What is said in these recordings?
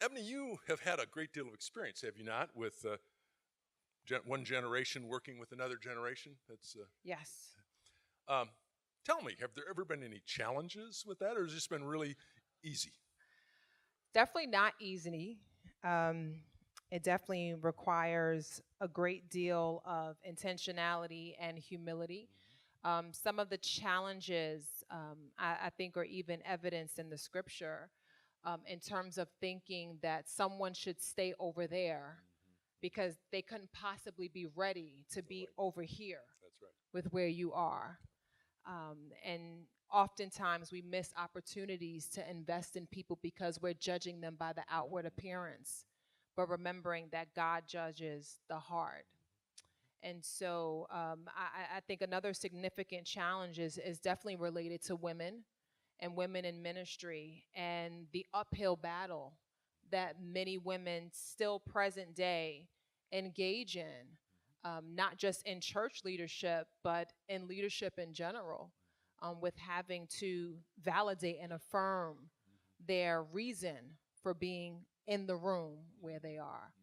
Ebony, you have had a great deal of experience, have you not, with one generation working with another generation? That's Yes. um, tell me, have there ever been any challenges with that, or has it just been really easy? Definitely not easy. Um, it definitely requires a great deal of intentionality and humility. Some of the challenges I think are even evidenced in the scripture in terms of thinking that someone should stay over there because they couldn't possibly be ready to be over here That's right. with where you are. And oftentimes we miss opportunities to invest in people because we're judging them by the outward appearance, but remembering that God judges the heart. And so I think another significant challenge is definitely related to women and women in ministry and the uphill battle that many women still present day engage in, not just in church leadership, but in leadership in general, with having to validate and affirm their reason for being in the room where they are.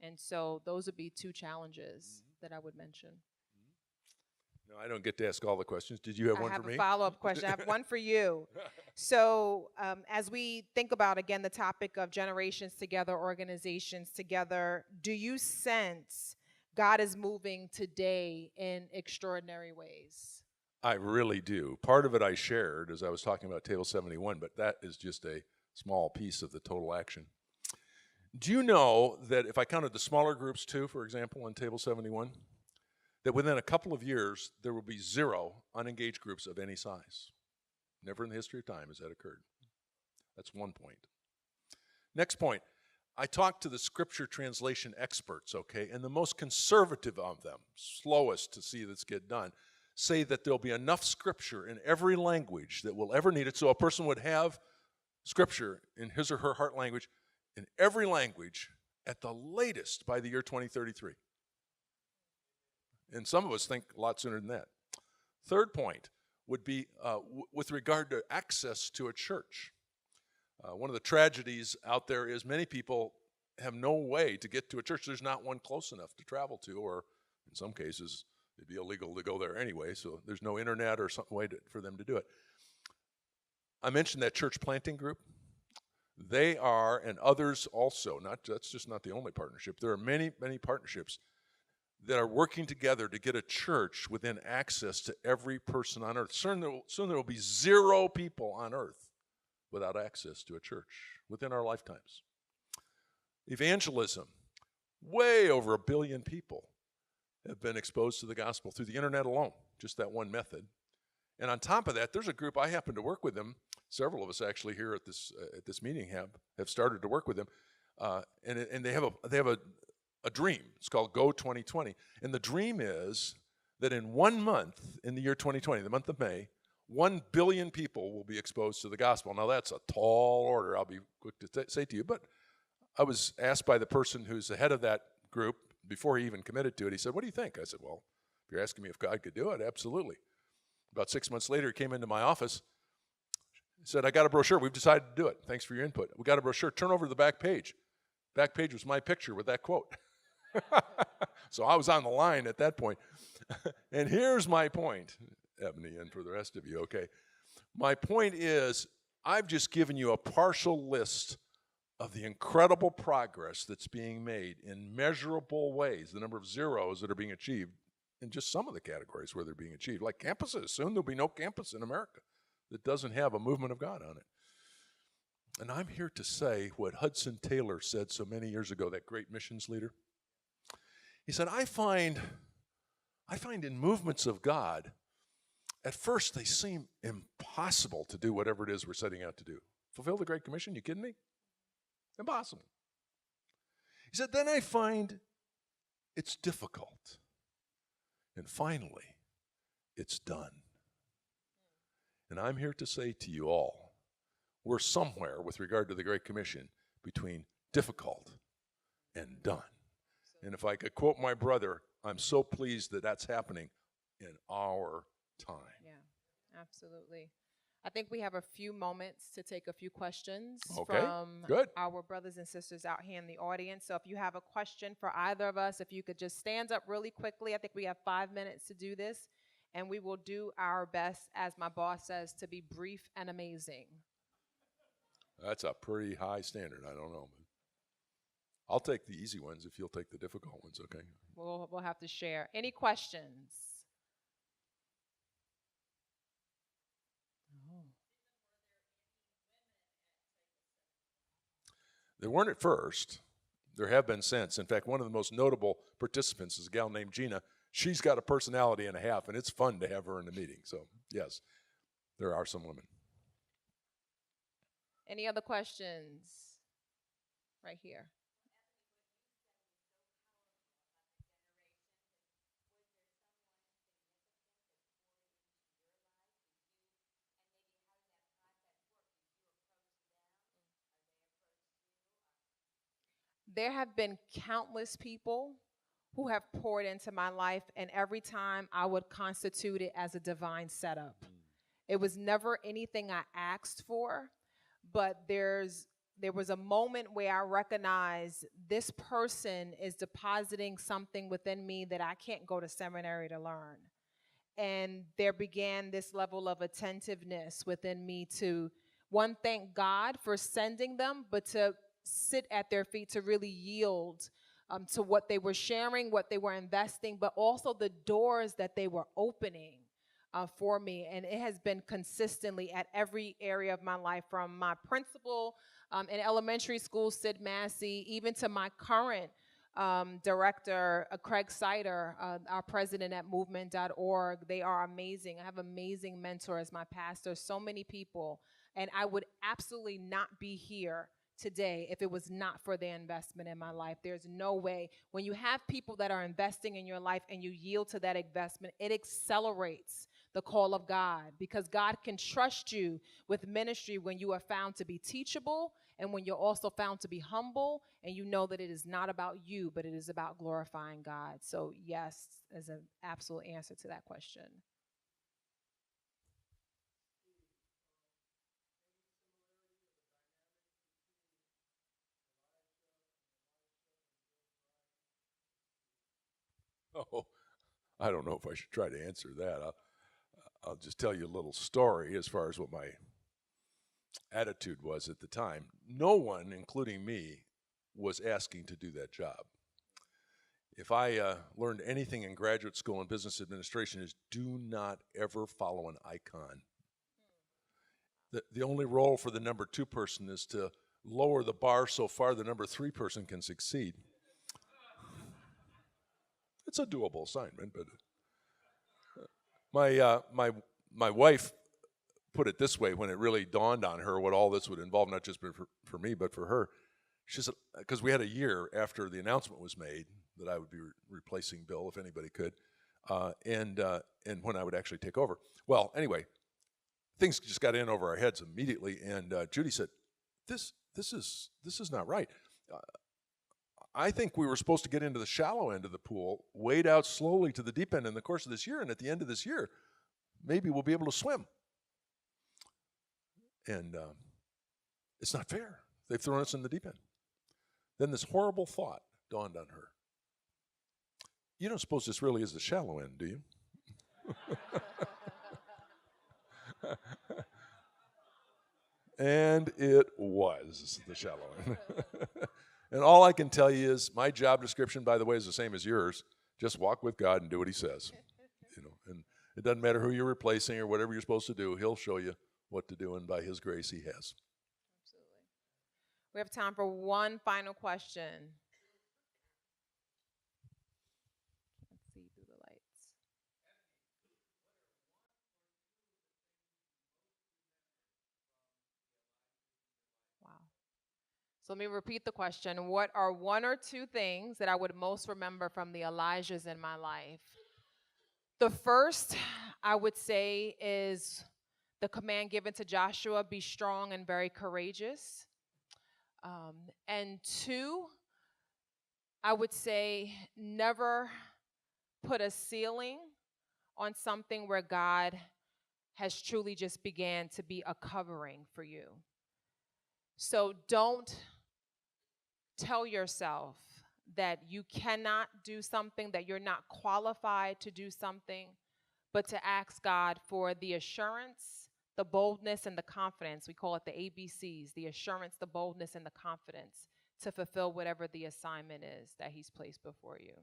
And so those would be two challenges that I would mention. No, I don't get to ask all the questions. Did you have I one have for a me? follow-up question. I have one for you. So, as we think about again the topic of generations together, organizations together, do you sense God is moving today in extraordinary ways? I really do. Part of it I shared as I was talking about Table 71, but that is just a small piece of the total action. Do you know that if I counted the smaller groups too, for example, on Table 71, that within a couple of years there will be 0 unengaged groups of any size? Never in the history of time has that occurred. That's one point. Next point, I talked to the scripture translation experts, okay, and the most conservative of them, slowest to see this get done, say that there'll be enough scripture in every language that will ever need it, so a person would have scripture in his or her heart language in every language at the latest by the year 2033. And some of us think a lot sooner than that. Third point would be with regard to access to a church. One of the tragedies out there is many people have no way to get to a church. There's not one close enough to travel to, or in some cases, it'd be illegal to go there anyway, so there's no internet or some way for them to do it. I mentioned that church planting group. They are, and others also, that's just not the only partnership. There are many, many partnerships that are working together to get a church within access to every person on earth. Soon there will be 0 people on earth without access to a church within our lifetimes. Evangelism, way over 1 billion people have been exposed to the gospel through the internet alone, just that one method. And on top of that, there's a group, I happen to work with them. Several of us actually here at this meeting have started to work with them, and they have a dream. It's called Go 2020, and the dream is that in 1 month, in the year 2020, the month of May, 1 billion people will be exposed to the gospel. Now that's a tall order, I'll be quick to say to you, but I was asked by the person who's the head of that group before he even committed to it. He said, "What do you think?" I said, "Well, if you're asking me if God could do it, absolutely." About 6 months later, he came into my office. He said, "I got a brochure. We've decided to do it. Thanks for your input. We got a brochure. Turn over to the back page." Back page was my picture with that quote. So I was on the line at that point. And here's my point, Ebony, and for the rest of you, okay? My point is, I've just given you a partial list of the incredible progress that's being made in measurable ways, the number of zeros that are being achieved in just some of the categories where they're being achieved, like campuses. Soon there'll be no campus in America that doesn't have a movement of God on it. And I'm here to say what Hudson Taylor said so many years ago, that great missions leader. He said, I find in movements of God, at first they seem impossible to do whatever it is we're setting out to do. Fulfill the Great Commission? You kidding me? Impossible. He said, then I find it's difficult. And finally, it's done. And I'm here to say to you all, we're somewhere with regard to the Great Commission between difficult and done. And if I could quote my brother, I'm so pleased that that's happening in our time. Yeah, absolutely. I think we have a few moments to take a few questions Okay, from good. our brothers and sisters out here in the audience. So if you have a question for either of us, if you could just stand up really quickly. I think we have 5 minutes to do this, and we will do our best, as my boss says, to be brief and amazing. That's a pretty high standard. I don't know. I'll take the easy ones if you'll take the difficult ones, okay? We'll have to share. Any questions? Oh. There weren't at first. There have been since. In fact, one of the most notable participants is a gal named Gina. She's got a personality and a half, and it's fun to have her in the meeting. So, yes, there are some women. Any other questions? Right here. There have been countless people who have poured into my life, and every time I would constitute it as a divine setup. It was never anything I asked for, but there was a moment where I recognized this person is depositing something within me that I can't go to seminary to learn. And there began this level of attentiveness within me to, one, thank God for sending them, but to sit at their feet, to really yield to what they were sharing, what they were investing, but also the doors that they were opening for me. And it has been consistently at every area of my life, from my principal in elementary school, Sid Massey, even to my current director, Craig Sider, our president at movement.org. They are amazing. I have amazing mentors, my pastor, so many people. And I would absolutely not be here today if it was not for their investment in my life. There's no way. When you have people that are investing in your life and you yield to that investment, it accelerates the call of God, because God can trust you with ministry when you are found to be teachable and when you're also found to be humble and you know that it is not about you, but it is about glorifying God. So yes, is an absolute answer to that question. Oh, I don't know if I should try to answer that. I'll just tell you a little story as far as what my attitude was at the time. No one, including me, was asking to do that job. If I learned anything in graduate school in business administration, is do not ever follow an icon. The only role for the number 2 person is to lower the bar so far the number 3 person can succeed. It's a doable assignment, but my wife put it this way when it really dawned on her what all this would involve, not just for me, but for her. She said, because we had a year after the announcement was made that I would be replacing Bill, if anybody could, and when I would actually take over. Well, anyway, things just got in over our heads immediately, and Judy said, "This is not right. I think we were supposed to get into the shallow end of the pool, wade out slowly to the deep end in the course of this year, and at the end of this year, maybe we'll be able to swim." And it's not fair. They've thrown us in the deep end. Then this horrible thought dawned on her. You don't suppose this really is the shallow end, do you? And it was the shallow end. And all I can tell you is my job description, by the way, is the same as yours. Just walk with God and do what he says. And it doesn't matter who you're replacing or whatever you're supposed to do. He'll show you what to do, and by his grace, he has. Absolutely. We have time for one final question. Let's see through the lights. Wow. So let me repeat the question. What are 1 or 2 things that I would most remember from the Elijahs in my life? The first, I would say, is the command given to Joshua, be strong and very courageous. And 2, I would say, never put a ceiling on something where God has truly just began to be a covering for you. So don't tell yourself that you cannot do something, that you're not qualified to do something, but to ask God for the assurance, the boldness, and the confidence. We call it the ABCs, the assurance, the boldness, and the confidence to fulfill whatever the assignment is that He's placed before you.